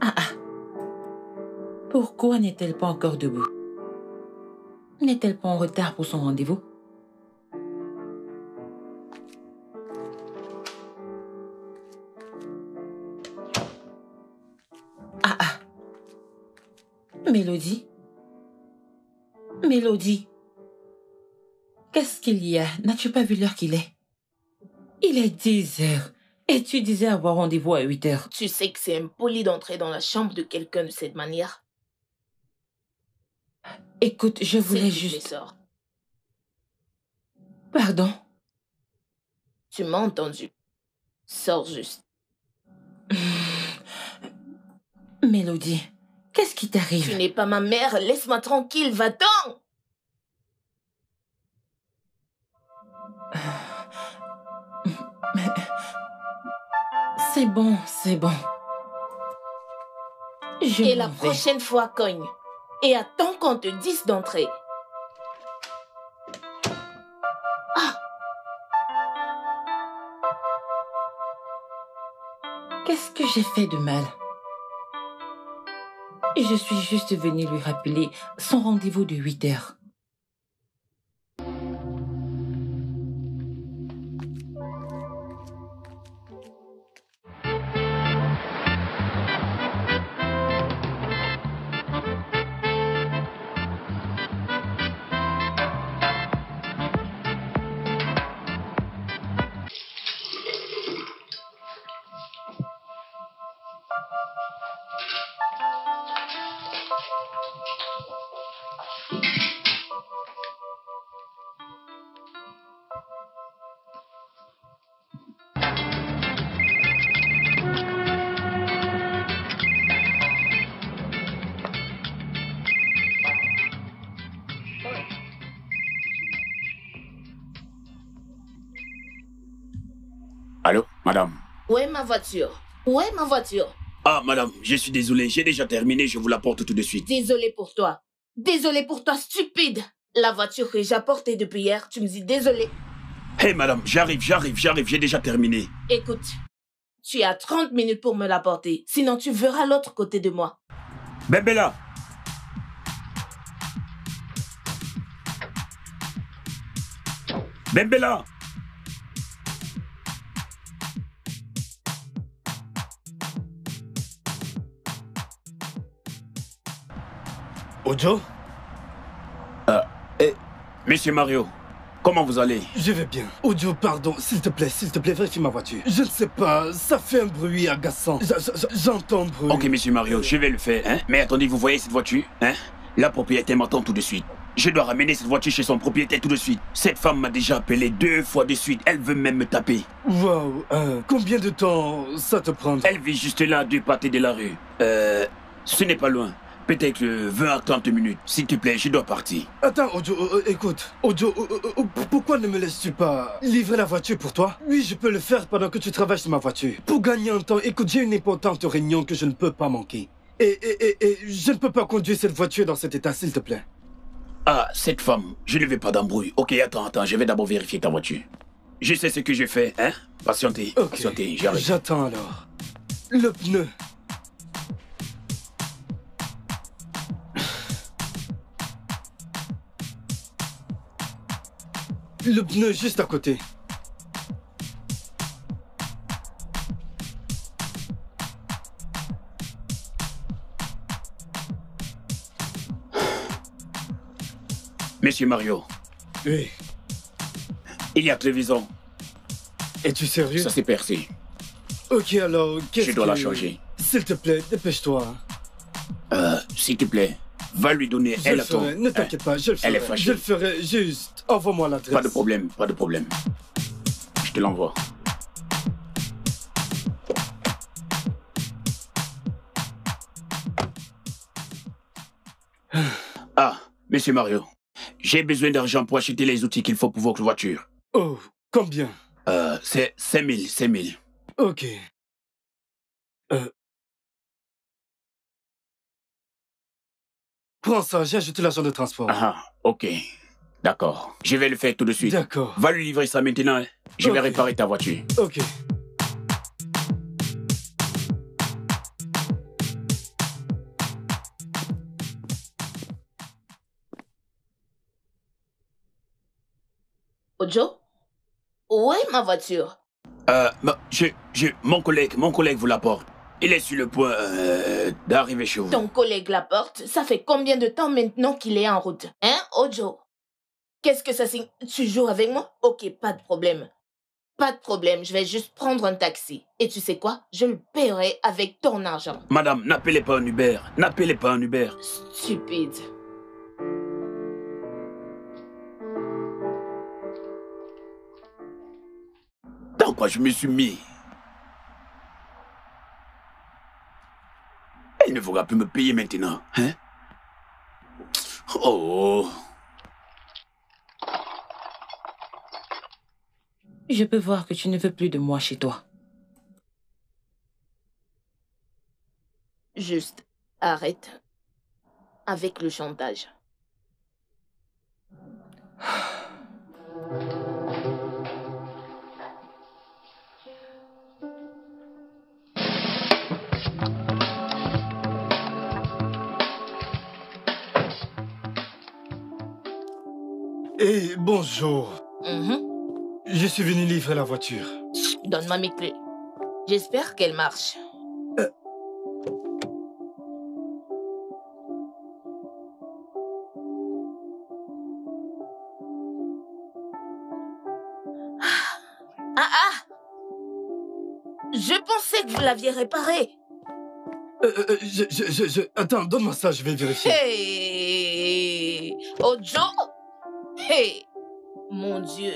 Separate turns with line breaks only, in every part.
Ah ah. Pourquoi n'est-elle pas encore debout? N'est-elle pas en retard pour son rendez-vous? Ah ah. Mélodie? Mélodie? Qu'est-ce qu'il y a? N'as-tu pas vu l'heure qu'il est? Il est 10 heures. Et tu disais avoir rendez-vous à 8 heures.
Tu sais que c'est impoli d'entrer dans la chambre de quelqu'un de cette manière.
Écoute, je voulais
S'il te plaît,
juste...
sors.
Pardon?
Tu m'as entendu. Sors juste.
Mélodie, qu'est-ce qui
Tu
t'arrive?
n'es pas ma mère, laisse-moi tranquille, va-t'en!
C'est bon, c'est bon.
Et la
m'en vais.
prochaine fois, cogne. Et attends qu'on te dise d'entrer. Ah!
Qu'est-ce que j'ai fait de mal? Je suis juste venue lui rappeler son rendez-vous de 8 heures.
Allô, madame?
Où est ma voiture? Où est ma voiture?
Ah, madame, je suis désolé, j'ai déjà terminé, je vous l'apporte tout de suite.
Désolé pour toi. Désolé pour toi, stupide. La voiture que j'ai apportée depuis hier, tu me dis désolé.
Hé, madame, j'arrive, j'ai déjà terminé.
Écoute, tu as 30 minutes pour me l'apporter. Sinon, tu verras l'autre côté de moi.
Bembella! Bembella!
Ojo?
Monsieur Mario, comment vous allez?
Je vais bien. Ojo, pardon, s'il te plaît, vérifie ma voiture. Je ne sais pas, ça fait un bruit agaçant. J'entends le bruit.
Ok, monsieur Mario, je vais le faire, hein? Mais attendez, vous voyez cette voiture, hein? La propriétaire m'attend tout de suite. Je dois ramener cette voiture chez son propriétaire tout de suite. Cette femme m'a déjà appelé 2 fois de suite. Elle veut même me taper.
Waouh, combien de temps ça te prend?
Elle vit juste là, à 2 pâtés de la rue. Ce n'est pas loin. Peut-être 20 à 30 minutes. S'il te plaît, je dois partir.
Attends, Ojo, écoute. Ojo, pourquoi ne me laisses-tu pas livrer la voiture pour toi? Oui, je peux le faire pendant que tu travailles sur ma voiture. Pour gagner un temps, écoute, j'ai une importante réunion que je ne peux pas manquer. Et je ne peux pas conduire cette voiture dans cet état, s'il te plaît.
Ah, cette femme, je ne veux pas d'embrouille. Ok, attends, je vais d'abord vérifier ta voiture. Je sais ce que je fais, hein? Patientez,
Ok,
patientez, j'arrive.
j'attends alors. Le pneu. Le pneu juste à côté.
Monsieur Mario,
Oui.
il y a Trévisan.
Es-tu sérieux?
Ça s'est percé.
Ok, alors, qu'est-ce que...
Je dois la changer.
S'il te plaît, dépêche-toi.
S'il te plaît, va lui donner.
Je
Elle
le
attend.
ferai, ne t'inquiète pas, je le ferai.
Elle est fâchée.
Je le ferai, juste. Envoie-moi l'adresse.
Pas de problème, pas de problème. Je te l'envoie. Ah, monsieur Mario, j'ai besoin d'argent pour acheter les outils qu'il faut pour votre voiture.
Oh, combien?
C'est 5 000, 5 000.
Ok. Prends ça, j'ai ajouté l'argent de transport.
Ah, ok. D'accord. Je vais le faire tout de suite.
D'accord.
Va lui livrer ça maintenant. Hein. Je vais réparer ta voiture.
Ok.
Ojo? Où est ma voiture?
Mon collègue vous l'apporte. Il est sur le point d'arriver chez vous.
Ton collègue la porte? Ça fait combien de temps maintenant qu'il est en route? Hein, Ojo? Qu'est-ce que ça signifie? Tu joues avec moi? Ok, pas de problème. Pas de problème, je vais juste prendre un taxi. Et tu sais quoi? Je le paierai avec ton argent.
Madame, n'appelez pas un Uber. N'appelez pas un Uber.
Stupide.
Dans quoi je me suis mis? Il ne faudra plus me payer maintenant, hein? Oh.
Je peux voir que tu ne veux plus de moi chez toi.
Juste, arrête. Avec le chantage.
Et bonjour. Je suis venu livrer la voiture.
Donne-moi mes clés. J'espère qu'elle marche. Je pensais que vous l'aviez réparée.
Attends, donne-moi ça, je vais vérifier.
Hey! Ojo! Hey! Mon Dieu.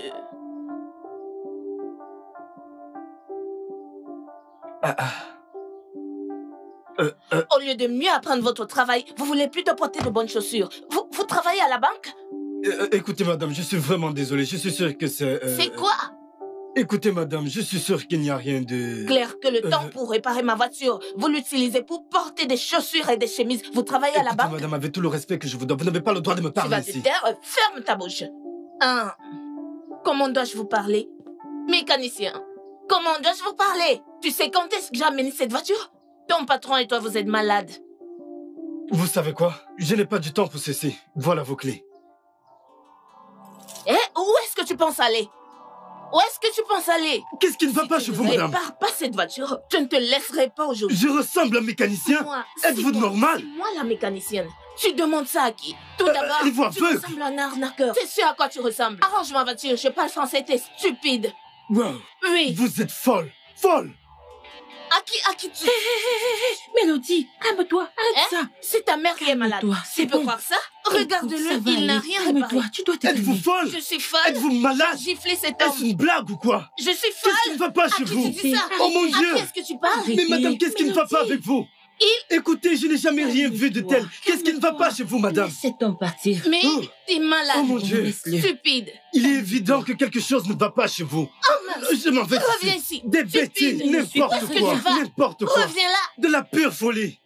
Au lieu de mieux apprendre votre travail, vous voulez plutôt porter de bonnes chaussures. Vous travaillez à la banque?
Écoutez, madame, je suis vraiment désolé. Je suis sûr que c'est...
C'est quoi?
Écoutez, madame, je suis sûr qu'il n'y a rien de...
Clair que le temps pour réparer ma voiture, vous l'utilisez pour porter des chaussures et des chemises. Vous travaillez à la banque?
Madame, avec tout le respect que je vous donne, vous n'avez pas le droit de me parler ici.
Tu vas te taire, ferme ta bouche. Comment dois-je vous parler? Mécanicien, comment dois-je vous parler? Tu sais quand est-ce que j'ai amené cette voiture? Ton patron et toi, vous êtes malades.
Vous savez quoi? Je n'ai pas du temps pour ceci. Voilà vos clés.
Où est-ce que tu penses aller? Où est-ce que tu penses aller?
Qu'est-ce qui ne va pas chez vous, madame?
Répare pas cette voiture. Je ne te laisserai pas aujourd'hui.
Je ressemble à un mécanicien? Êtes-vous normal?
C'est moi la mécanicienne. Tu demandes ça à qui? Tout d'abord, tu ressembles à un arnaqueur. C'est ce à quoi tu ressembles. Arrange ma voiture, je parle français, t'es stupide.
Wow.
Oui.
Vous êtes folle. Folle.
À qui tu...
Mélodie, calme-toi, arrête ça.
C'est ta mère qui est malade. Tu peux croire ça? Regarde-le, il n'a rien réparé.
Tu dois te calmer.
Êtes-vous folle?
Je suis folle.
Êtes-vous malade?
J'ai giflé cet homme.
Est-ce une blague ou quoi?
Je suis folle.
Qu'est-ce qui ne va pas chez vous?
Tu dis ça?
Oh mon Dieu.
À qui est-ce que tu parles?
Mais madame, qu'est-ce qui ne va pas avec vous? Écoutez, je n'ai jamais rien vu de tel. Qu'est-ce qui ne va pas chez vous, madame?
Laisse cet homme partir.
Mais t'es malade.
Oh mon Dieu.
Stupide.
Il est évident que quelque chose ne va pas chez vous. Je m'en vais.
Reviens ici.
Des bêtises, n'importe quoi. N'importe quoi.
Reviens là.
De la pure folie.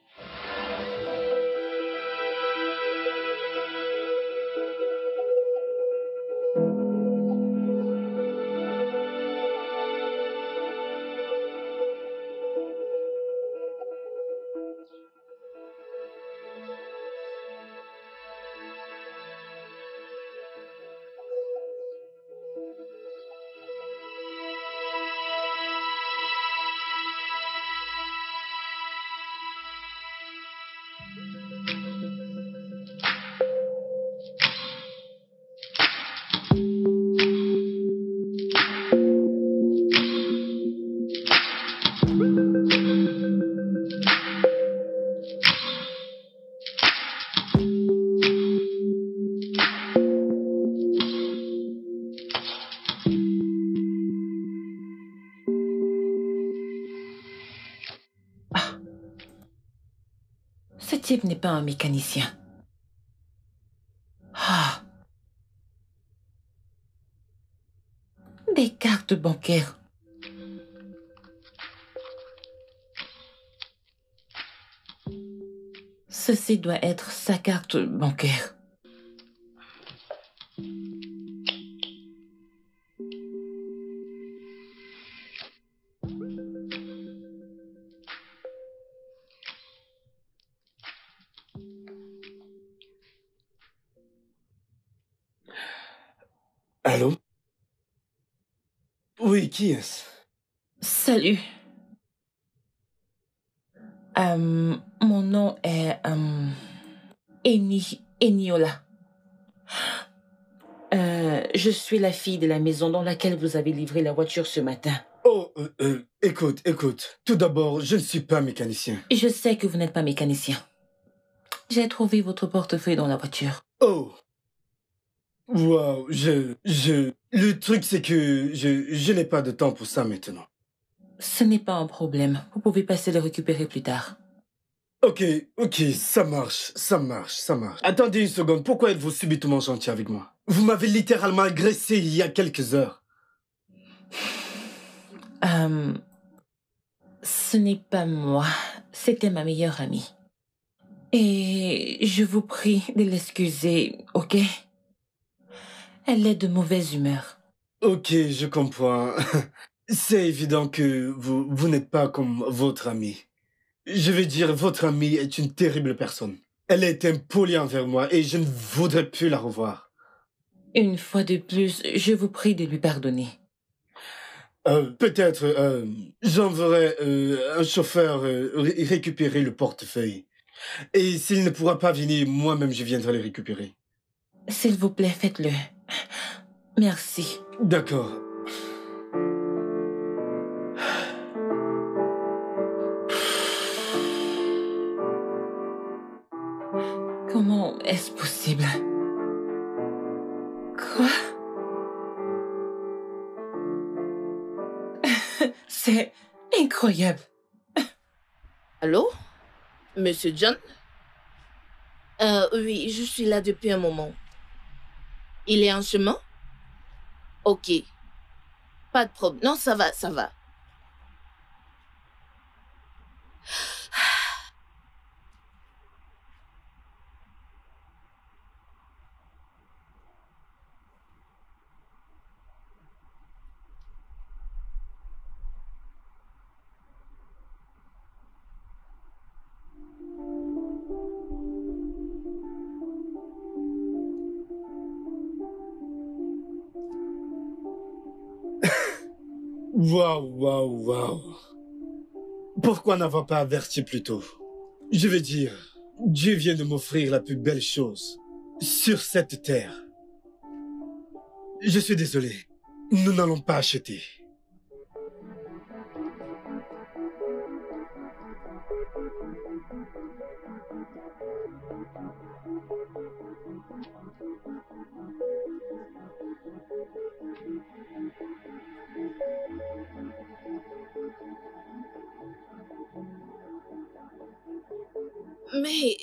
Ce type n'est pas un mécanicien. Ah. Des cartes bancaires. Ceci doit être sa carte bancaire.
Allô? Oui, qui est-ce?
Salut. Mon nom est Eniola. Je suis la fille de la maison dans laquelle vous avez livré la voiture ce matin.
Oh, écoute. Tout d'abord, je ne suis pas mécanicien.
Je sais que vous n'êtes pas mécanicien. J'ai trouvé votre portefeuille dans la voiture.
Oh. Wow, Le truc, c'est que je n'ai pas de temps pour ça maintenant.
Ce n'est pas un problème. Vous pouvez passer le récupérer plus tard.
Ok, ça marche. Attendez une seconde, pourquoi êtes-vous subitement gentil avec moi? Vous m'avez littéralement agressé il y a quelques heures.
Ce n'est pas moi. C'était ma meilleure amie. Et je vous prie de l'excuser, ok? Elle est de mauvaise humeur.
Ok, je comprends. C'est évident que vous n'êtes pas comme votre amie. Je veux dire, votre amie est une terrible personne. Elle est impolie envers moi et je ne voudrais plus la revoir.
Une fois de plus, je vous prie de lui pardonner.
Peut-être j'enverrai un chauffeur récupérer le portefeuille. Et s'il ne pourra pas venir, moi-même je viendrai le récupérer.
S'il vous plaît, faites-le. Merci.
D'accord.
Comment est-ce possible? Quoi? C'est incroyable.
Allô? Monsieur John? Oui, je suis là depuis un moment. Il est en chemin? Ok. Pas de problème. Non, ça va.
Waouh. Pourquoi n'avoir pas averti plus tôt? Je veux dire, Dieu vient de m'offrir la plus belle chose sur cette terre. Je suis désolé. Nous n'allons pas acheter.
Mais...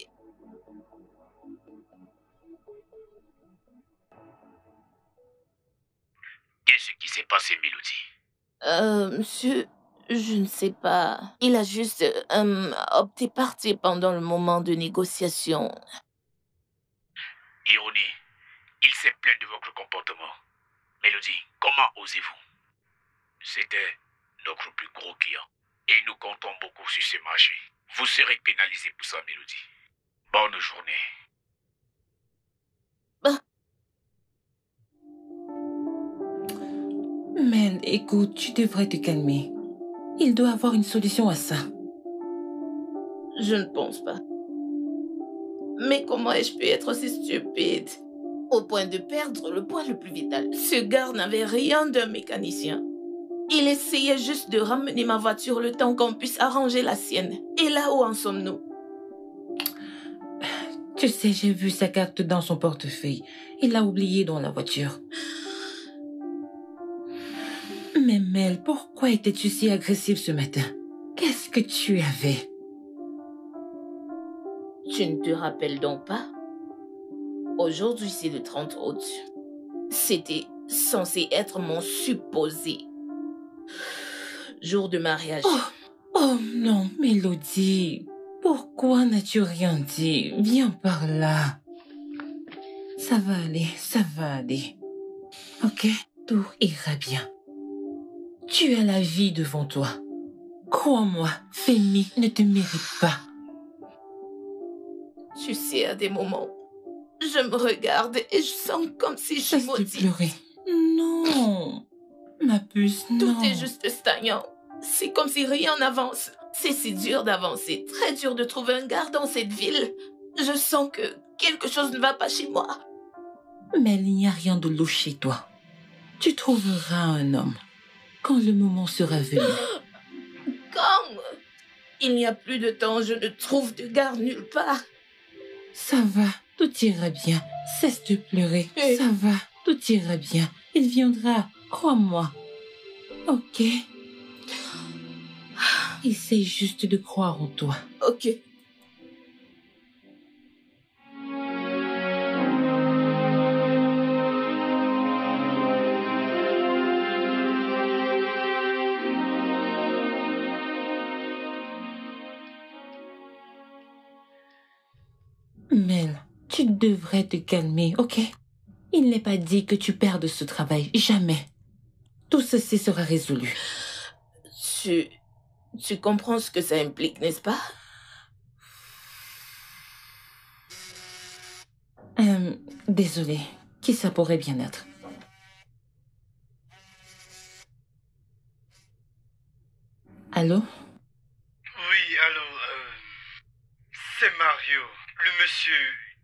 Qu'est-ce qui s'est passé, Mélodie?
Monsieur, je ne sais pas. Il a juste opté partir pendant le moment de négociation.
Ironie, il s'est plaint de votre comportement. Mélodie, comment osez-vous? C'était notre plus gros client. Et nous comptons beaucoup sur ce marché. Vous serez pénalisé pour ça, Mélodie. Bonne journée.
Man, écoute, tu devrais te calmer. Il doit avoir une solution à ça.
Je ne pense pas. Mais comment ai-je pu être aussi stupide? Au point de perdre le point le plus vital. Ce gars n'avait rien d'un mécanicien. Il essayait juste de ramener ma voiture le temps qu'on puisse arranger la sienne. Et là, où en sommes-nous?
Tu sais, j'ai vu sa carte dans son portefeuille. Il l'a oubliée dans la voiture. Mais Mel, pourquoi étais-tu si agressive ce matin? Qu'est-ce que tu avais?
Tu ne te rappelles donc pas? Aujourd'hui, c'est le 30 août. C'était censé être mon supposé jour de mariage.
Oh non, Mélodie. Pourquoi n'as-tu rien dit? Viens par là. Ça va aller. Ok? Tout ira bien. Tu as la vie devant toi. Crois-moi, Femi ne te mérite pas.
Tu sais, à des moments, je me regarde et je sens comme si je
Cesse de
maudis.
pleurer. Non. Ma puce, non.
Tout est juste stagnant. C'est comme si rien n'avance. C'est si dur d'avancer, très dur de trouver un gars dans cette ville. Je sens que quelque chose ne va pas chez moi.
Mais il n'y a rien de louche chez toi. Tu trouveras un homme quand le moment sera venu.
Quand il n'y a plus de temps, je ne trouve de gars nulle part.
Ça va, tout ira bien. Cesse de pleurer.
Oui.
Ça va, tout ira bien. Il viendra, crois-moi. Ok? Essaye juste de croire en toi.
Ok.
Mel, tu devrais te calmer, ok? Il n'est pas dit que tu perdes ce travail. Jamais. Tout ceci sera résolu.
Tu comprends ce que ça implique, n'est-ce pas?
Désolée. Qui ça pourrait bien être? Allô?
Oui, allô, c'est Mario, le monsieur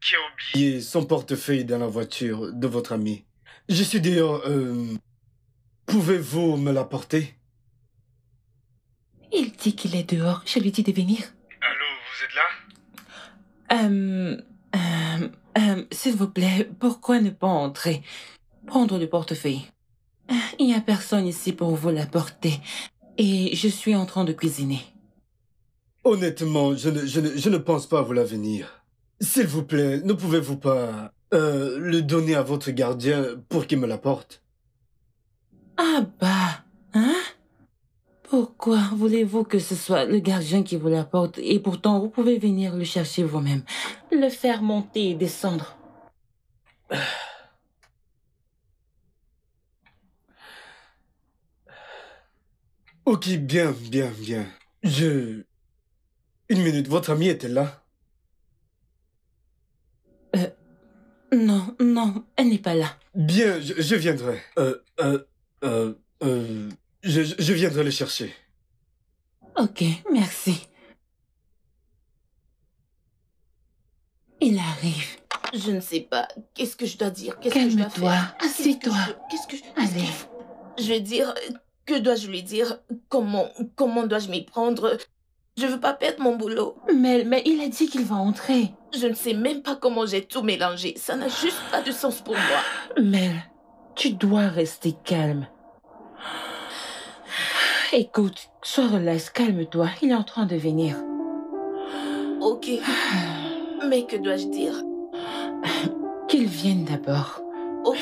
qui a oublié son portefeuille dans la voiture de votre ami. Je suis dehors, pouvez-vous me l'apporter?
Il dit qu'il est dehors. Je lui dis de venir.
Allô, vous êtes là?
S'il vous plaît, pourquoi ne pas entrer? Prendre le portefeuille. Il n'y a personne ici pour vous l'apporter. Et je suis en train de cuisiner.
Honnêtement, je ne pense pas vous l'avenir. S'il vous plaît, ne pouvez-vous pas le donner à votre gardien pour qu'il me l'apporte?
Ah bah, hein? Pourquoi voulez-vous que ce soit le gardien qui vous l'apporte et pourtant vous pouvez venir le chercher vous-même, le faire monter et descendre?
Ok, bien. Une minute, votre amie était là?
Non, elle n'est pas là.
Bien, je viendrai. Je viendrai le chercher.
Ok, merci. Il arrive.
Je ne sais pas. Qu'est-ce que je dois dire? Qu'est-ce que je dois
Calme-toi,
faire?
assieds-toi. Allez.
Je vais dire... Que dois-je lui dire? Comment dois-je m'y prendre? Je veux pas perdre mon boulot.
Mais il a dit qu'il va entrer.
Je ne sais même pas comment j'ai tout mélangé. Ça n'a juste pas de sens pour moi.
Mel, tu dois rester calme. Écoute, sois relax, calme-toi. Il est en train de venir.
Ok. Mais que dois-je dire?
Qu'il vienne d'abord.
Ok.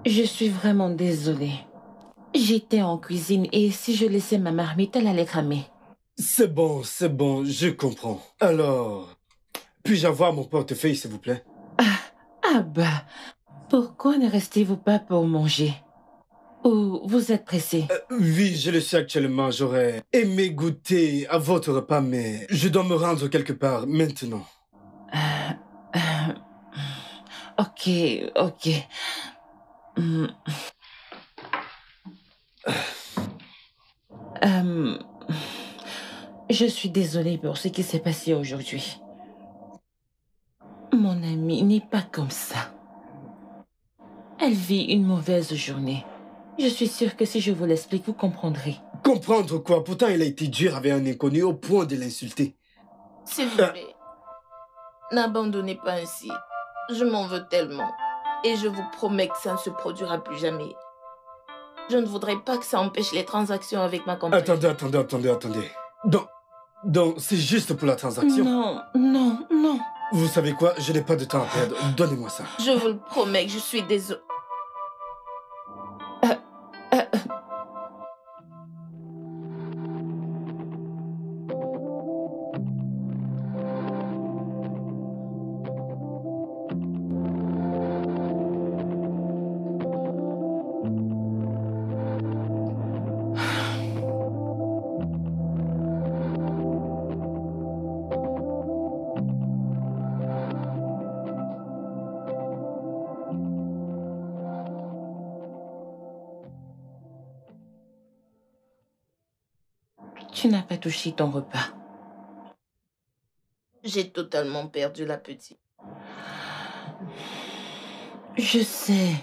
Je suis vraiment désolée. J'étais en cuisine et si je laissais ma marmite, elle allait cramer.
C'est bon, je comprends. Alors, puis-je avoir mon portefeuille, s'il vous plaît?
Ah bah, pourquoi ne restez-vous pas pour manger? Ou vous êtes pressé?
Oui, je le sais actuellement. J'aurais aimé goûter à votre repas, mais je dois me rendre quelque part maintenant.
Ok. Hmm. Je suis désolée pour ce qui s'est passé aujourd'hui. Mon amie n'est pas comme ça. Elle vit une mauvaise journée. Je suis sûre que si je vous l'explique, vous comprendrez.
Comprendre quoi? Pourtant, il a été dur avec un inconnu au point de l'insulter.
S'il vous plaît, n'abandonnez pas ainsi. Je m'en veux tellement. Et je vous promets que ça ne se produira plus jamais. Je ne voudrais pas que ça empêche les transactions avec ma compagnie.
Attendez. Donc, c'est juste pour la transaction?
Non.
Vous savez quoi? Je n'ai pas de temps à perdre. Donnez-moi ça.
Je vous le promets que je suis désolée.
Tu n'as pas touché ton repas.
J'ai totalement perdu l'appétit.
Je sais.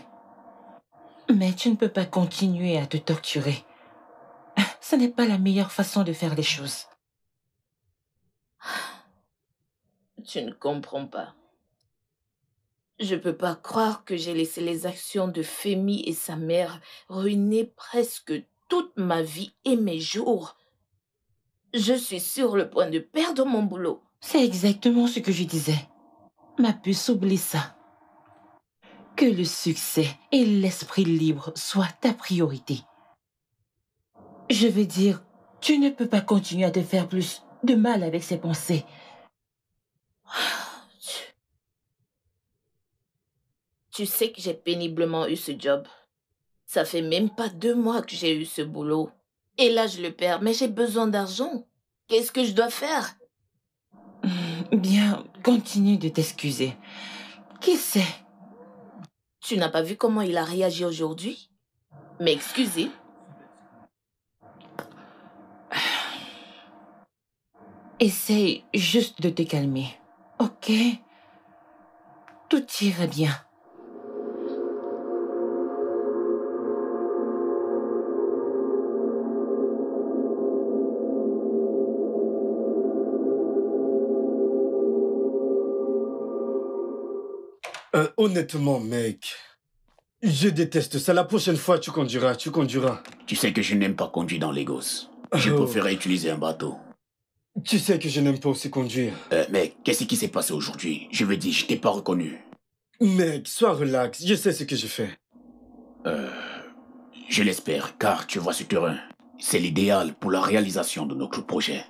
Mais tu ne peux pas continuer à te torturer. Ce n'est pas la meilleure façon de faire les choses.
Tu ne comprends pas. Je peux pas croire que j'ai laissé les actions de Femi et sa mère ruiner presque toute ma vie et mes jours. Je suis sur le point de perdre mon boulot.
C'est exactement ce que je disais. Ma puce, oublie ça. Que le succès et l'esprit libre soient ta priorité. Je veux dire, tu ne peux pas continuer à te faire plus de mal avec ces pensées.
Tu sais que j'ai péniblement eu ce job. Ça fait même pas 2 mois que j'ai eu ce boulot. Et là, je le perds, mais j'ai besoin d'argent. Qu'est-ce que je dois faire?
Bien, continue de t'excuser. Qui sait?
Tu n'as pas vu comment il a réagi aujourd'hui? M'excuser?
Essaye juste de te calmer, ok? Tout ira bien.
Honnêtement, mec, je déteste ça. La prochaine fois, tu conduiras.
Tu sais que je n'aime pas conduire dans les gosses. Je préférais utiliser un bateau.
Tu sais que je n'aime pas aussi conduire.
Mec, qu'est-ce qui s'est passé aujourd'hui? Je veux dire, je t'ai pas reconnu.
Mec, sois relax. Je sais ce que je fais.
Je l'espère, car tu vois ce terrain. C'est l'idéal pour la réalisation de notre projet.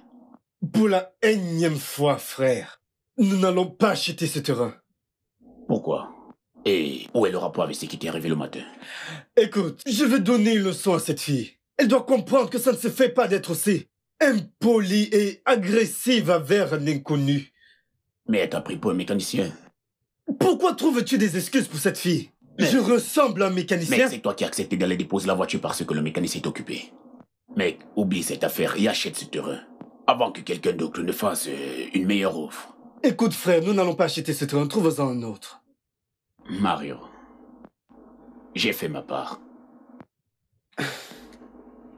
Pour la énième fois, frère, nous n'allons pas acheter ce terrain.
Pourquoi? Et où est le rapport avec ce qui t'est arrivé le matin?
Écoute, je vais donner une leçon à cette fille. Elle doit comprendre que ça ne se fait pas d'être aussi impolie et agressive envers un inconnu.
Mais elle t'a pris pour un mécanicien.
Pourquoi trouves-tu des excuses pour cette fille? Je ressemble à un mécanicien?
Mec, c'est toi qui as accepté d'aller déposer la voiture parce que le mécanicien est occupé. Mec, oublie cette affaire et achète ce terrain. Avant que quelqu'un d'autre ne fasse une meilleure offre.
Écoute, frère, nous n'allons pas acheter ce terrain. Trouve-en un autre.
Mario, j'ai fait ma part.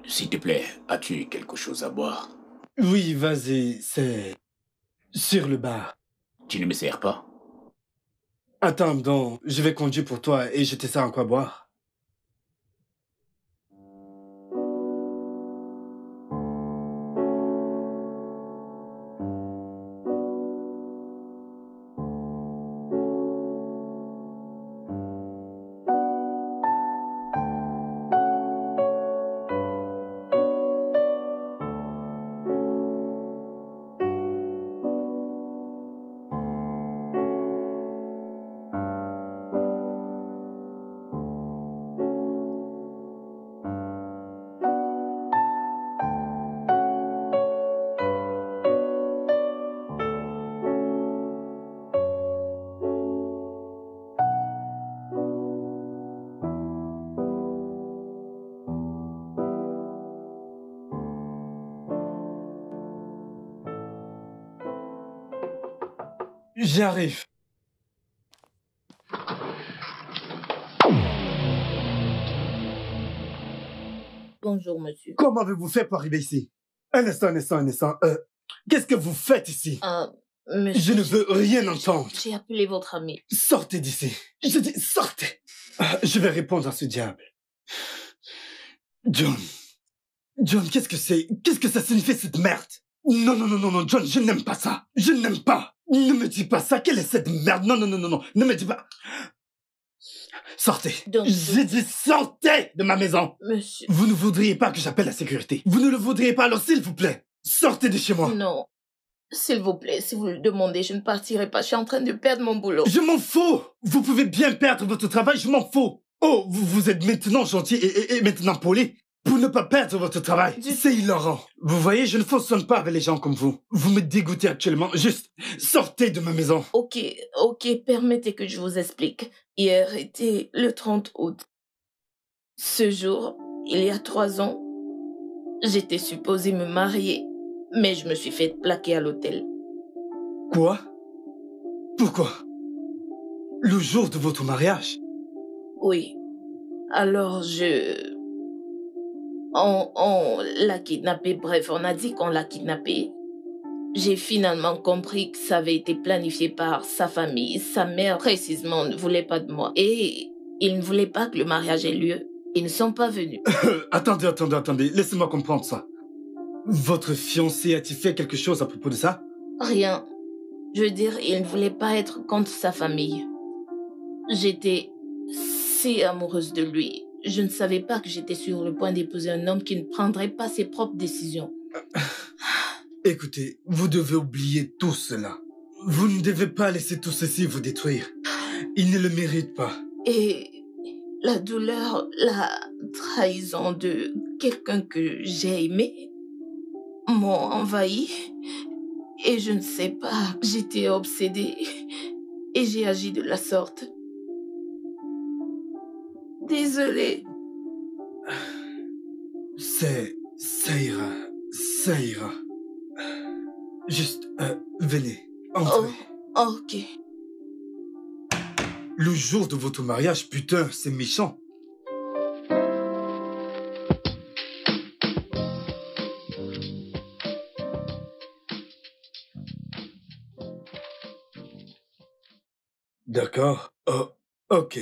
S'il te plaît, as-tu quelque chose à boire?
Oui, vas-y, c'est sur le bar.
Tu ne me sers pas?
Attends donc, je vais conduire pour toi et je te sers en quoi boire. J'arrive.
Bonjour, monsieur.
Comment avez-vous fait pour arriver ici? Un instant. Qu'est-ce que vous faites ici?
Monsieur,
Je ne veux rien entendre.
j'ai appelé votre ami.
Sortez d'ici. Je dis, sortez. Je vais répondre à ce diable. John, qu'est-ce que c'est? Qu'est-ce que ça signifie cette merde? Non, John, je n'aime pas ça. Je n'aime pas. Ne me dis pas ça, quelle est cette merde? Non, non, non, non, non, ne me dis pas. Sortez.
Donc,
J'ai dit sortez de ma maison.
Monsieur...
Vous ne voudriez pas que j'appelle la sécurité. Vous ne le voudriez pas, alors s'il vous plaît, sortez de chez moi.
Non. S'il vous plaît, si vous le demandez, je ne partirai pas. Je suis en train de perdre mon boulot.
Je m'en fous. Vous pouvez bien perdre votre travail, je m'en fous. Oh, vous êtes maintenant gentil et maintenant poli pour ne pas perdre votre travail. C'est hilarant. Vous voyez, je ne fonctionne pas avec les gens comme vous. Vous me dégoûtez actuellement. Juste, sortez de ma maison.
Ok, permettez que je vous explique. Hier était le 30 août. Ce jour, il y a 3 ans, j'étais supposée me marier, mais je me suis fait plaquer à l'hôtel.
Quoi? Pourquoi? Le jour de votre mariage?
Oui. Alors on l'a kidnappée, bref, on a dit qu'on l'a kidnappée. J'ai finalement compris que ça avait été planifié par sa famille. Sa mère, précisément, ne voulait pas de moi. Et ils ne voulaient pas que le mariage ait lieu. Ils ne sont pas venus.
Attendez. Laissez-moi comprendre ça. Votre fiancé a-t-il fait quelque chose à propos de ça?
Rien. Je veux dire, il ne voulait pas être contre sa famille. J'étais si amoureuse de lui. Je ne savais pas que j'étais sur le point d'épouser un homme qui ne prendrait pas ses propres décisions.
Écoutez, vous devez oublier tout cela. Vous ne devez pas laisser tout ceci vous détruire. Il ne le mérite pas.
Et la douleur, la trahison de quelqu'un que j'ai aimé m'ont envahi. Et je ne sais pas, j'étais obsédée. Et j'ai agi de la sorte. Désolée.
Ça ira. Juste, venez, entrez.
Oh, ok.
Le jour de votre mariage, putain, c'est méchant. D'accord. Oh, ok.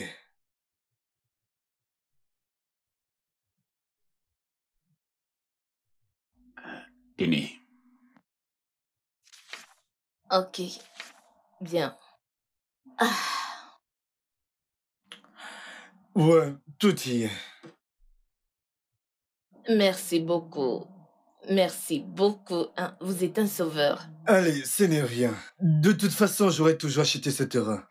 Tenez.
Ok. Bien. Ah.
Ouais, tout y est.
Merci beaucoup. Merci beaucoup. Hein, vous êtes un sauveur.
Allez, ce n'est rien. De toute façon, j'aurais toujours acheté ce terrain.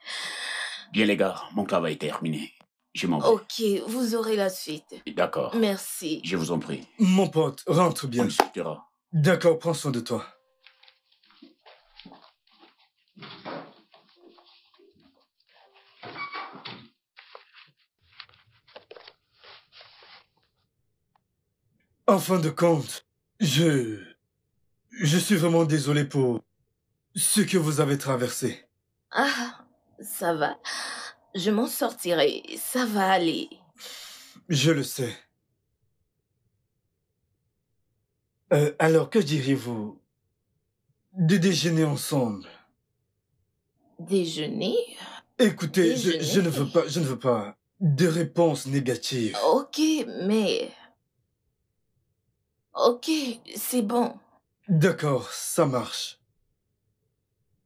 Bien les gars, mon travail est terminé. Je m'en vais.
Ok, vous aurez la suite.
D'accord.
Merci.
Je vous en prie.
Mon pote, rentre
On
bien.
discutera.
D'accord, prends soin de toi. En fin de compte, je suis vraiment désolé pour ce que vous avez traversé.
Ah, ça va. Je m'en sortirai. Ça va aller.
Je le sais. Alors, que diriez-vous de déjeuner ensemble?
Déjeuner?
Écoutez,
Déjeuner?
je ne veux pas de réponses négatives.
Ok, mais... Ok, c'est bon.
D'accord, ça marche.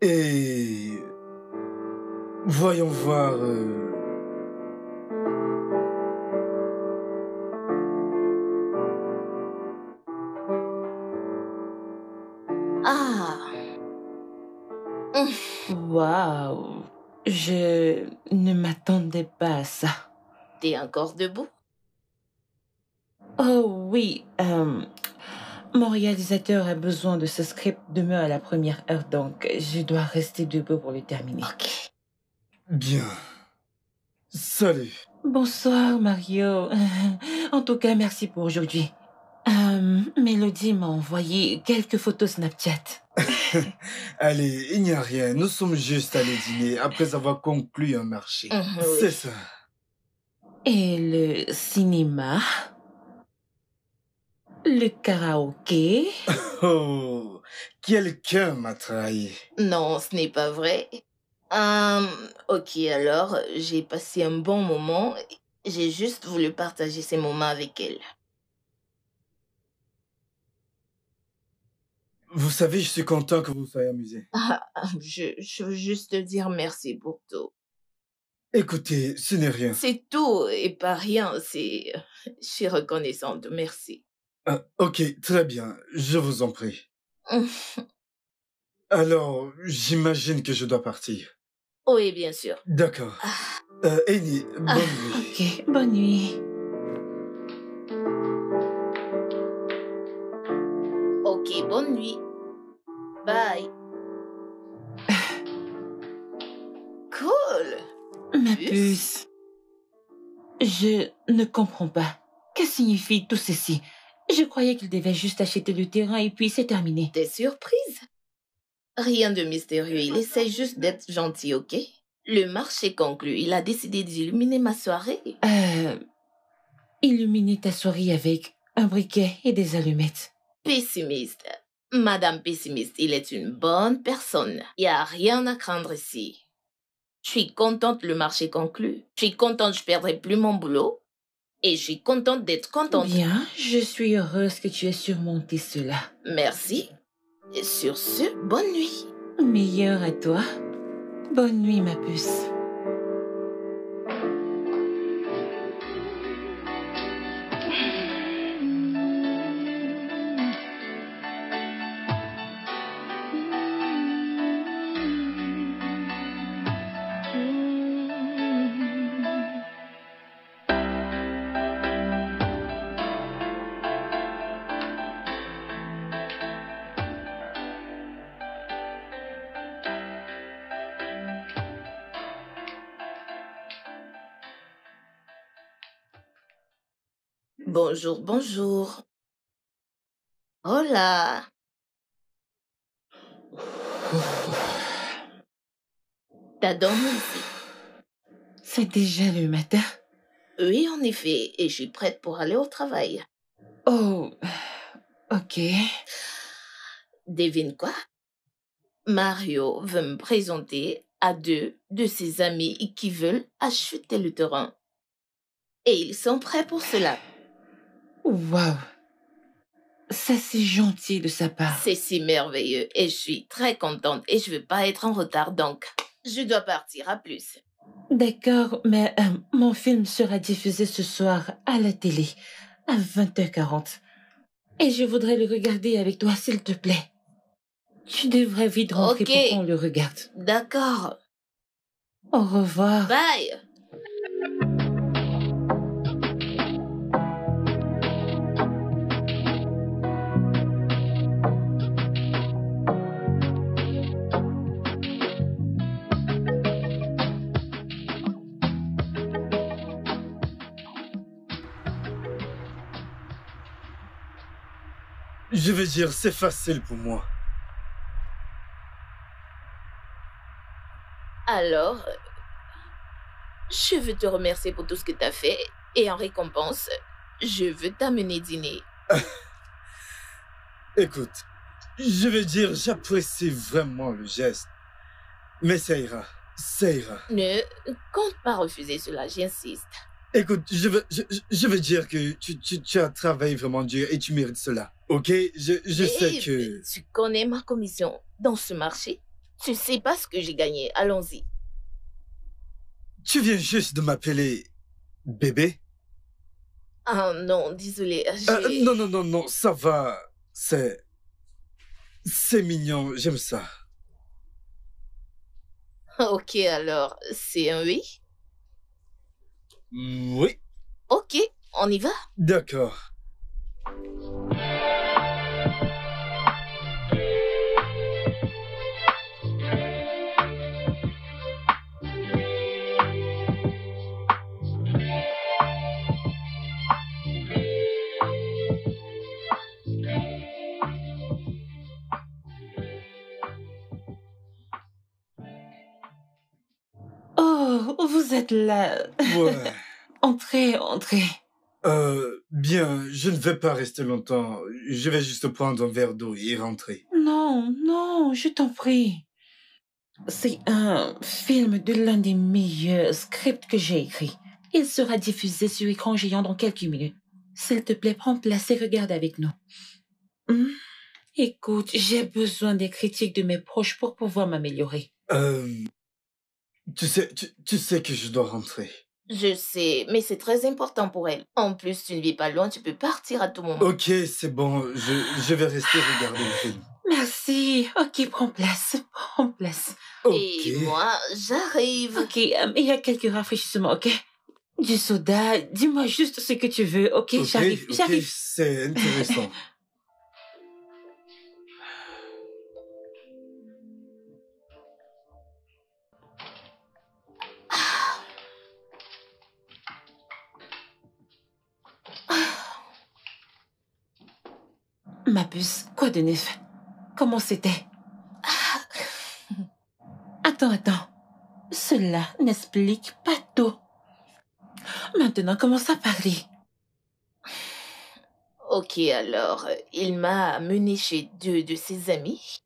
Et... voyons voir...
Ah.
Waouh, je ne m'attendais pas à ça.
T'es encore debout?
Oh oui, mon réalisateur a besoin de ce script demain à la première heure, donc je dois rester debout pour le terminer.
Ok.
Bien. Salut.
Bonsoir Mario. En tout cas, merci pour aujourd'hui. Mélodie m'a envoyé quelques photos Snapchat.
Allez, il n'y a rien. Nous sommes juste allés dîner après avoir conclu un marché.
Oui.
C'est ça.
Et le cinéma, le karaoké.
Oh, quelqu'un m'a trahi.
Non, ce n'est pas vrai. Ok, alors, j'ai passé un bon moment. J'ai juste voulu partager ces moments avec elle.
Vous savez, je suis content que vous soyez amusé.
Je veux juste te dire merci pour tout.
Écoutez, ce n'est rien.
C'est tout et pas rien, c'est... Je suis reconnaissante, merci.
Ok, très bien, je vous en prie. Alors, j'imagine que je dois partir.
Oui, bien sûr.
D'accord. Annie, bonne nuit.
Ok, bonne nuit.
Ok, bonne nuit. Bye. Cool.
Ma
Puce.
puce. Je ne comprends pas. Que signifie tout ceci? Je croyais qu'il devait juste acheter le terrain et puis c'est terminé.
T'es surprise? Rien de mystérieux, il essaie juste d'être gentil, ok? Le marché conclu, il a décidé d'illuminer ma soirée.
Illuminer ta soirée avec un briquet et des allumettes.
Pessimiste. Madame Pessimiste, il est une bonne personne. Il n'y a rien à craindre ici. Je suis contente le marché conclu. Je suis contente je perdrai plus mon boulot. Et je suis contente d'être contente.
Bien, je suis heureuse que tu aies surmonté cela.
Merci. Et sur ce, bonne nuit.
Meilleur à toi. Bonne nuit, ma puce.
Bonjour, bonjour. Hola. T'as dormi ici?
C'est déjà le matin.
Oui, en effet, et je suis prête pour aller au travail.
Oh, ok.
Devine quoi? Mario veut me présenter à 2 de ses amis qui veulent acheter le terrain. Et ils sont prêts pour cela.
Waouh. Ça, c'est gentil de sa part.
C'est si merveilleux et je suis très contente et je veux pas être en retard donc je dois partir, à plus.
D'accord, mais mon film sera diffusé ce soir à la télé à 20h40. Et je voudrais le regarder avec toi, s'il te plaît. Tu devrais vite rentrer
Ok.
pour qu'on le regarde.
D'accord.
Au revoir.
Bye.
Je veux dire, c'est facile pour moi.
Alors, je veux te remercier pour tout ce que tu as fait et en récompense, je veux t'amener dîner.
Écoute, je veux dire, j'apprécie vraiment le geste. Mais ça ira, ça ira.
Ne compte pas refuser cela, j'insiste.
Écoute, je veux dire que tu as travaillé vraiment dur et tu mérites cela. Ok? Je sais que...
Tu connais ma commission dans ce marché? Tu sais pas ce que j'ai gagné, allons-y.
Tu viens juste de m'appeler bébé?
Ah non, désolé,
Non, ça va. C'est mignon, j'aime ça.
Ok, alors, c'est un oui?
Oui,
Ok, on y va?
d'accord.
Oh, vous êtes là.
Ouais.
Entrez, entrez.
Bien, je ne vais pas rester longtemps. Je vais juste prendre un verre d'eau et rentrer.
Non, non, je t'en prie. C'est un film de l'un des meilleurs scripts que j'ai écrit. Il sera diffusé sur écran géant dans quelques minutes. S'il te plaît, prends place et regarde avec nous. Écoute, j'ai besoin des critiques de mes proches pour pouvoir m'améliorer.
Tu sais que je dois rentrer.
Je sais, mais c'est très important pour elle. En plus, tu ne vis pas loin, tu peux partir à tout moment.
Ok, c'est bon, je vais rester regarder le film.
Merci. Ok, prends place. Prends place.
Ok.
Et moi, j'arrive.
Ok, il y a quelques rafraîchissements, ok? Du soda, dis-moi juste ce que tu veux, ok?
Ok,
J'arrive,
ok,
j'arrive.
c'est intéressant.
Ma puce, quoi de neuf? Comment c'était? Attends. Cela n'explique pas tout. Maintenant, commence à parler.
Ok, alors, il m'a amené chez 2 de ses amis.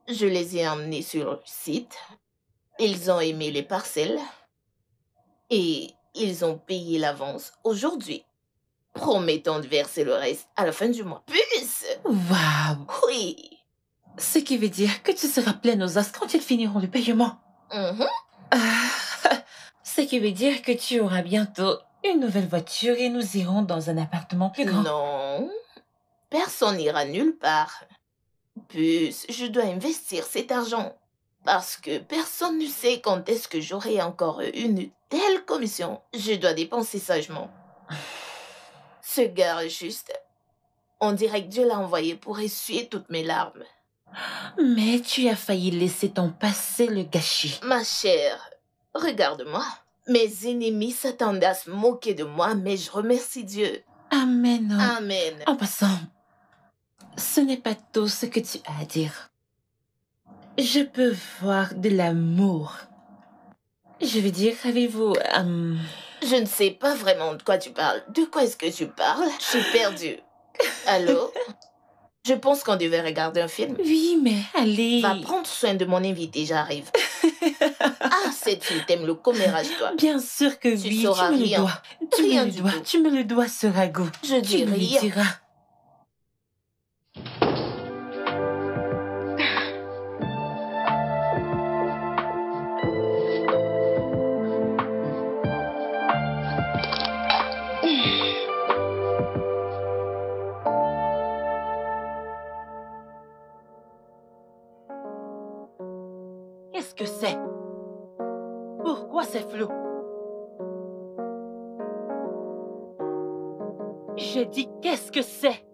Je les ai emmenés sur le site. Ils ont aimé les parcelles. Et ils ont payé l'avance aujourd'hui, promettant de verser le reste à la fin du mois. Puce!
Waouh!
Oui!
Ce qui veut dire que tu seras pleine aux as quand ils finiront le paiement.
Mhm.
Ce qui veut dire que tu auras bientôt une nouvelle voiture et nous irons dans un appartement plus grand.
Non, personne n'ira nulle part. Puce, je dois investir cet argent. Parce que personne ne sait quand est-ce que j'aurai encore une telle commission. Je dois dépenser sagement. Ce gars, juste, on dirait que Dieu l'a envoyé pour essuyer toutes mes larmes.
Mais tu as failli laisser ton passé le gâcher.
Ma chère, regarde-moi. Mes ennemis s'attendaient à se moquer de moi, mais je remercie Dieu.
Amen.
Amen.
En passant, ce n'est pas tout ce que tu as à dire. Je peux voir de l'amour. Je veux dire, avez-vous...
Je ne sais pas vraiment de quoi tu parles. De quoi est-ce que tu parles? Je suis perdue. Allô? Je pense qu'on devait regarder un film.
Oui, mais allez...
Va prendre soin de mon invité, j'arrive. Ah, cette fille t'aime le commérage, toi.
Bien sûr que
Tu
oui,
sauras
tu me le
rien.
dois.
Rien du tout.
Tu me le dois, ce ragot.
Je dis
Tu me le
rien.
diras. Qu'est-ce que c'est? Pourquoi c'est flou? J'ai dit qu'est-ce que c'est?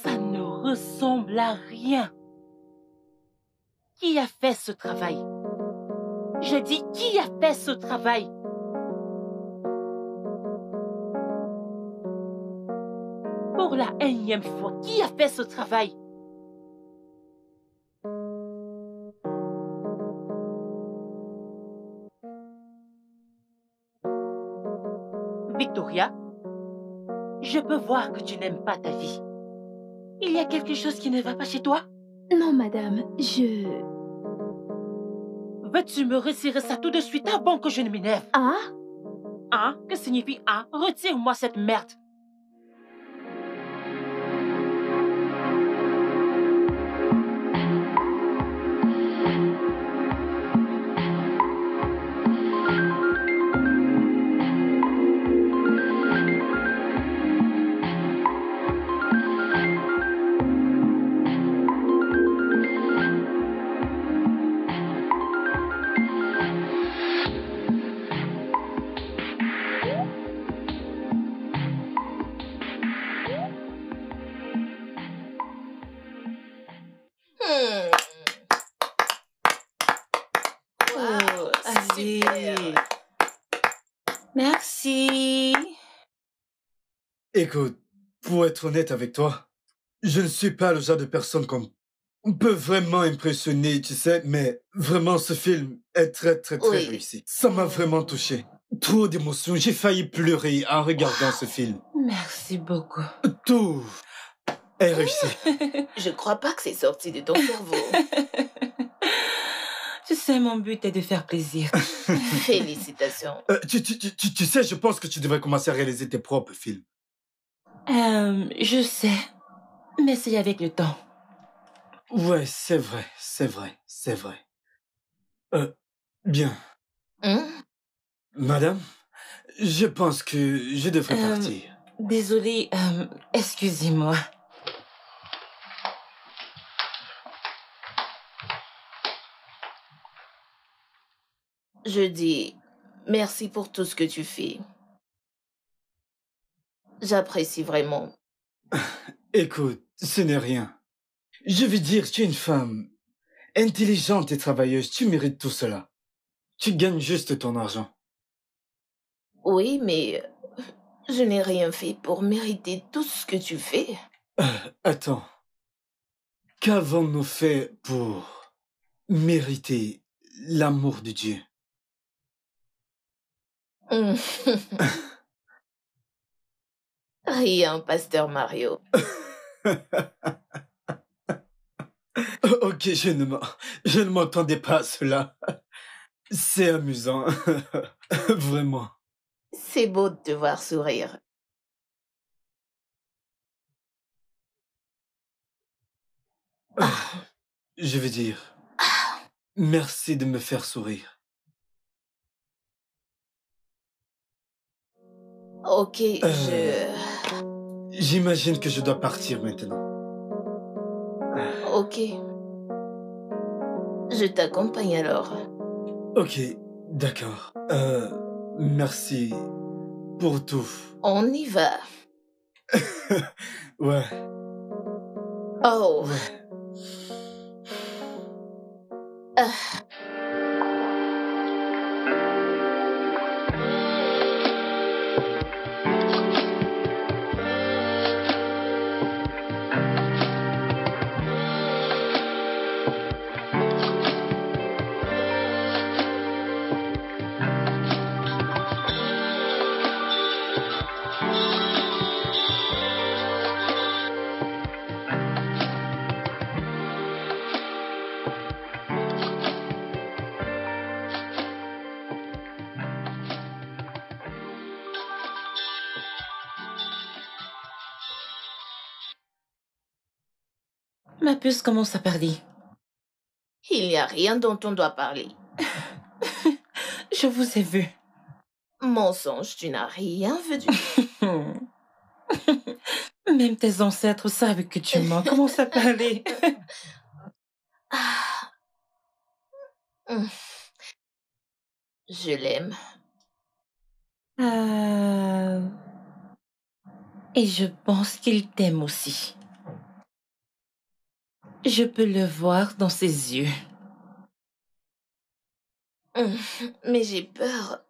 Ça ne ressemble à rien. Qui a fait ce travail? J'ai dit qui a fait ce travail? Pour la énième fois, qui a fait ce travail? Victoria, je peux voir que tu n'aimes pas ta vie. Il y a quelque chose qui ne va pas chez toi?
Non, madame,
Veux-tu me retirer ça tout de suite avant que je ne m'énerve?
Ah?
Hein? Que signifie hein? Retire-moi cette merde.
Wow,
allez.
super.
Merci.
Écoute, pour être honnête avec toi, je ne suis pas le genre de personne qu'on peut vraiment impressionner, tu sais, mais vraiment ce film est très
Oui.
réussi. Ça m'a vraiment touché. Trop d'émotions, j'ai failli pleurer en regardant ce film.
Merci beaucoup.
Tout est réussi.
Je crois pas que c'est sorti de ton cerveau.
Tu sais, mon but est de faire plaisir.
Félicitations.
Tu sais, je pense que tu devrais commencer à réaliser tes propres films.
Je sais. mais c'est avec le temps.
Ouais, c'est vrai, c'est vrai, c'est vrai. Bien.
Hein?
Madame, je pense que je devrais partir.
Désolée, excusez-moi.
Je dis merci pour tout ce que tu fais. J'apprécie vraiment.
Écoute, ce n'est rien. Je veux dire, tu es une femme intelligente et travailleuse. Tu mérites tout cela. Tu gagnes juste ton argent.
Oui, mais je n'ai rien fait pour mériter tout ce que tu fais.
Attends. Qu'avons-nous fait pour mériter l'amour de Dieu?
Hum. Rien, pasteur Mario.
Ok, je ne m'entendais pas à cela. C'est amusant. Vraiment.
C'est beau de te voir sourire.
Je veux dire, merci de me faire sourire.
Ok,
J'imagine que je dois partir maintenant.
Ok. Je t'accompagne alors.
Ok, d'accord. Merci pour tout.
On y va.
Ouais,
Oh.
ouais.
Ah.
Ma puce commence à parler.
Il n'y a rien dont on doit parler.
Je vous ai vu.
Mensonge, tu n'as rien vu du tout.
Même tes ancêtres savent que tu mens. Commence à parler.
Ah. Hum. Je l'aime.
Et je pense qu'il t'aime aussi. Je peux le voir dans ses yeux.
Mais j'ai peur.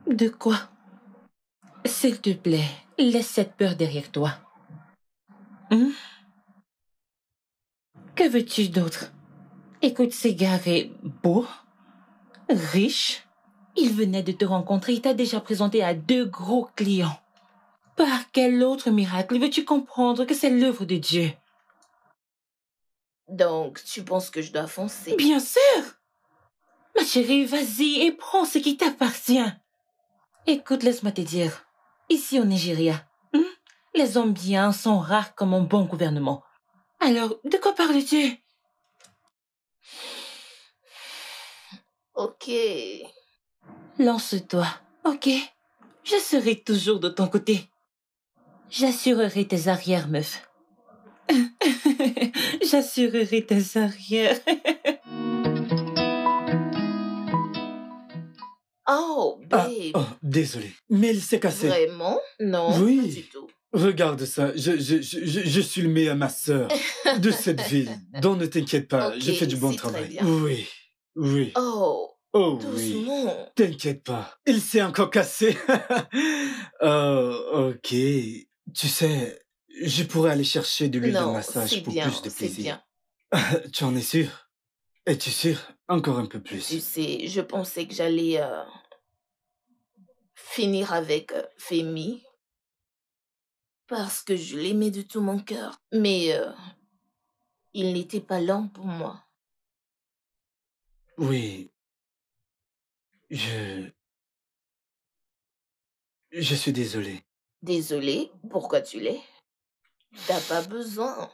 De quoi? S'il te plaît, laisse cette peur derrière toi. Que veux-tu d'autre? Écoute, ce gars est beau, riche. Il venait de te rencontrer, il t'a déjà présenté à 2 gros clients. Par quel autre miracle veux-tu comprendre que c'est l'œuvre de Dieu?
Donc, tu penses que je dois foncer?
Bien sûr! Ma chérie, vas-y et prends ce qui t'appartient. Écoute, laisse-moi te dire. Ici au Nigeria, les hommes bien sont rares comme un bon gouvernement. Alors, de quoi parles-tu?
Ok.
Lance-toi, ok? Je serai toujours de ton côté. J'assurerai tes arrières, meuf. J'assurerai tes arrières.
Oh,
Ah,
babe.
oh, désolé. Mais il s'est cassé.
Vraiment? Non,
Oui.
pas du tout.
Regarde ça, je suis le meilleur masseur de cette ville. Donc ne t'inquiète pas,
Ok,
je fais du bon
c'est très
travail.
bien.
Oui, oui.
Oh,
Oh oui.
doucement.
T'inquiète pas, il s'est encore cassé. Oh, ok. Tu sais, je pourrais aller chercher de l'huile de
Non,
massage
c'est
pour
bien,
plus de
c'est
plaisir.
bien.
Tu en es sûr? Es-tu sûr? Encore un peu
Tu
plus.
sais, je pensais que j'allais finir avec Femi parce que je l'aimais de tout mon cœur. Mais il n'était pas lent pour moi.
Oui, je... Je suis désolé.
Désolée, pourquoi tu l'es? T'as pas besoin.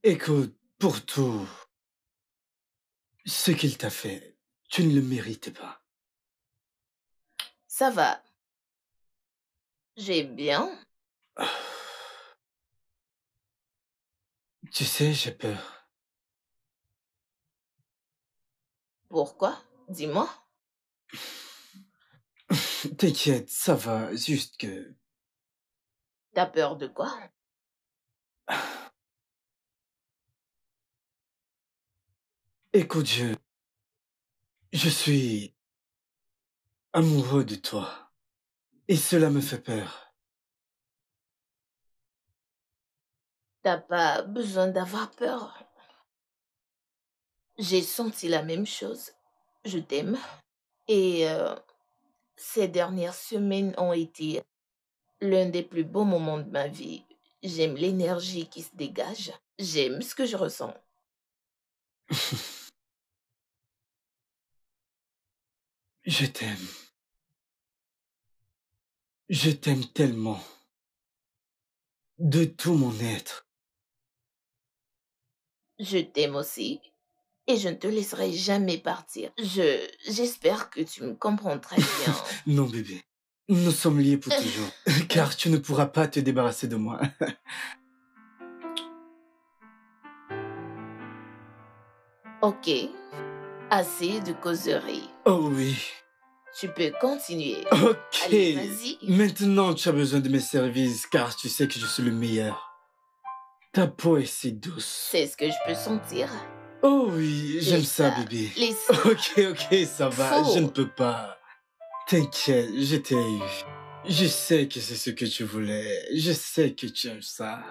Écoute, pour tout ce qu'il t'a fait, tu ne le mérites pas.
Ça va. J'ai bien.
Tu sais, j'ai peur.
Pourquoi? Dis-moi.
T'inquiète, ça va, juste que...
T'as peur de quoi?
Écoute, je suis amoureux de toi. Et cela me fait peur.
T'as pas besoin d'avoir peur. J'ai senti la même chose. Je t'aime. Et ces dernières semaines ont été l'un des plus beaux moments de ma vie. J'aime l'énergie qui se dégage. J'aime ce que je ressens.
Je t'aime. Je t'aime tellement. De tout mon être.
Je t'aime aussi. Et je ne te laisserai jamais partir. J'espère que tu me comprends très bien.
Non, bébé. Nous sommes liés pour toujours. Car tu ne pourras pas te débarrasser de moi.
Ok. Assez de causerie.
Oh oui.
Tu peux continuer.
Ok.
Allez, vas-y.
Maintenant, tu as besoin de mes services, car tu sais que je suis le meilleur. Ta peau est si douce.
C'est ce que je peux sentir.
Oh oui, j'aime
Et
ça,
ça,
bébé.
les seins.
Ok, ça va.
Faux.
Je ne peux pas. T'inquiète, je t'ai eu. Je sais que c'est ce que tu voulais. Je sais que tu aimes ça.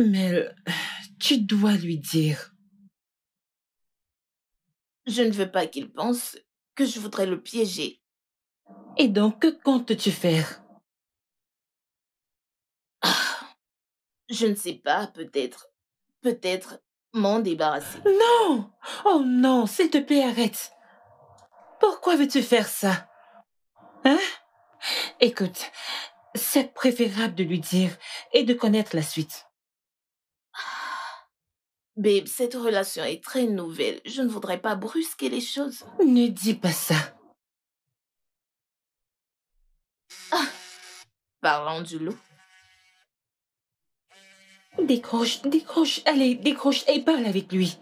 Mel, tu dois lui dire.
Je ne veux pas qu'il pense que je voudrais le piéger.
Et donc, que comptes-tu faire?
Je ne sais pas, peut-être m'en débarrasser.
Non! Oh non, s'il te plaît, arrête. Pourquoi veux-tu faire ça? Hein? Écoute, c'est préférable de lui dire et de connaître la suite.
Babe, cette relation est très nouvelle. Je ne voudrais pas brusquer les choses.
Ne dis pas ça.
Parlons du loup.
Décroche, décroche, allez, décroche et parle avec lui.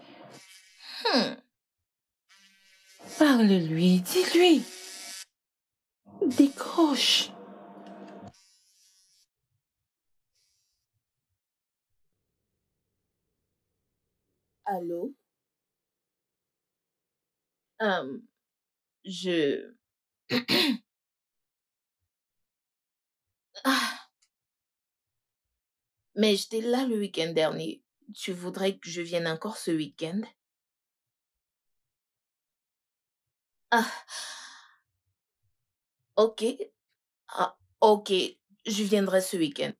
Parle-lui, dis-lui. Décroche.
Allô? Je... Ah, mais j'étais là le week-end dernier. Tu voudrais que je vienne encore ce week-end? Ah, ok. Ah, ok. Je viendrai ce week-end.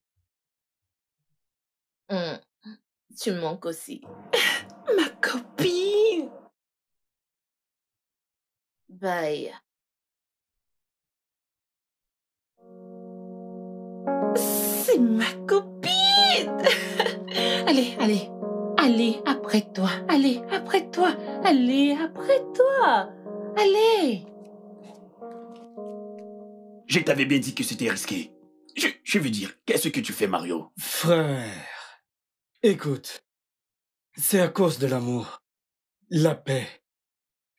Hmm, tu me manques aussi.
Ma copine.
Bye.
C'est ma copine. Allez, allez. Allez, après toi. Allez, après toi. Allez, après toi. Allez.
Je t'avais bien dit que c'était risqué. Je veux dire, qu'est-ce que tu fais, Mario?
Frère, écoute. C'est à cause de l'amour, la paix,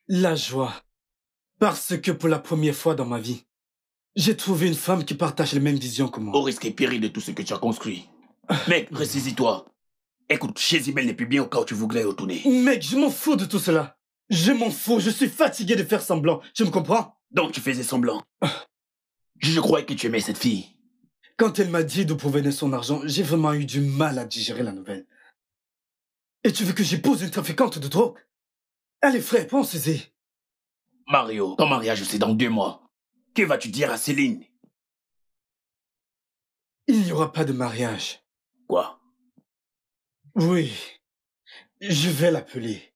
la joie. Parce que pour la première fois dans ma vie, J'ai trouvé une femme qui partage les mêmes visions que moi.
Au risque et péril de tout ce que tu as construit. Mec, ressaisis-toi. Écoute, Jezebel n'est plus bien au cas où tu voudrais retourner.
Mec, je m'en fous de tout cela. Je m'en fous, je suis fatigué de faire semblant. Tu me comprends?
Donc tu faisais semblant. Je croyais que tu aimais cette fille.
Quand elle m'a dit d'où provenait son argent, j'ai vraiment eu du mal à digérer la nouvelle. Et tu veux que j'épouse une trafiquante de drogue? Allez frère, pense-y.
Mario, ton mariage c'est dans 2 mois. Que vas-tu dire à Céline?
Il n'y aura pas de mariage.
Quoi?
Oui, je vais l'appeler.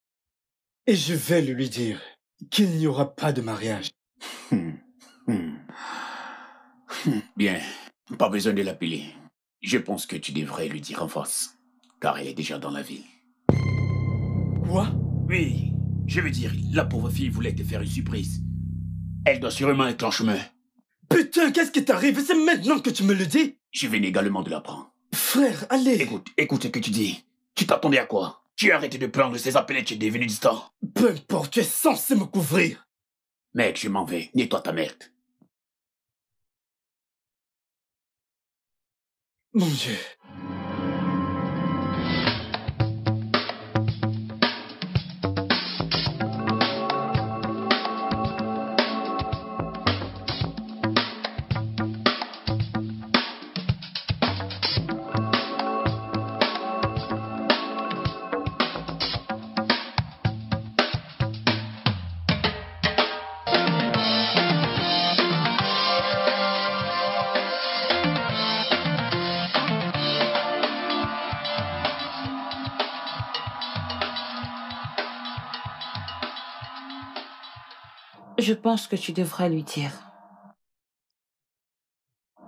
Et je vais lui dire qu'il n'y aura pas de mariage.
Bien, pas besoin de l'appeler. Je pense que tu devrais lui dire en face, car elle est déjà dans la ville.
Quoi?
Oui, je veux dire, la pauvre fille voulait te faire une surprise. Elle doit sûrement être en chemin.
Putain, qu'est-ce qui t'arrive? C'est maintenant que tu me le dis?
Je viens également de l'apprendre.
Frère, allez.
Écoute ce que tu dis. Tu t'attendais à quoi? Tu as arrêté de prendre ces appels et tu es devenu distant.
Peu importe, tu es censé me couvrir.
Mec, je m'en vais. Nettoie ta merde.
Mon Dieu.
Je pense que tu devras lui dire.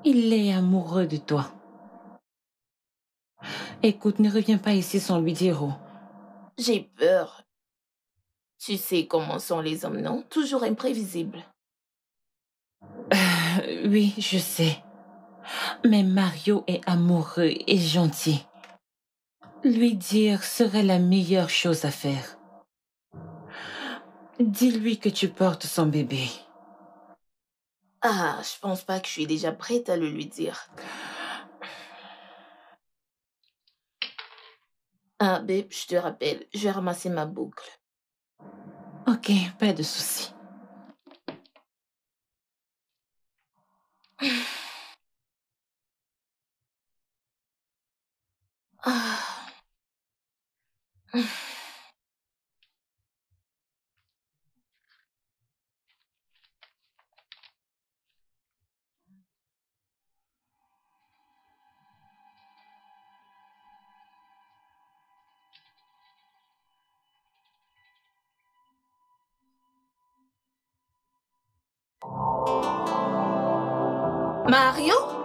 Il est amoureux de toi. Écoute, ne reviens pas ici sans lui dire oh.
J'ai peur. Tu sais comment sont les hommes, non? Toujours imprévisibles.
Oui, je sais. Mais Mario est amoureux et gentil. Lui dire serait la meilleure chose à faire. Dis-lui que tu portes son bébé.
Ah, je pense pas que je suis déjà prête à le lui dire. Ah, babe, je te rappelle, je vais ramasser ma boucle.
Ok, pas de souci.
Ah. Mario?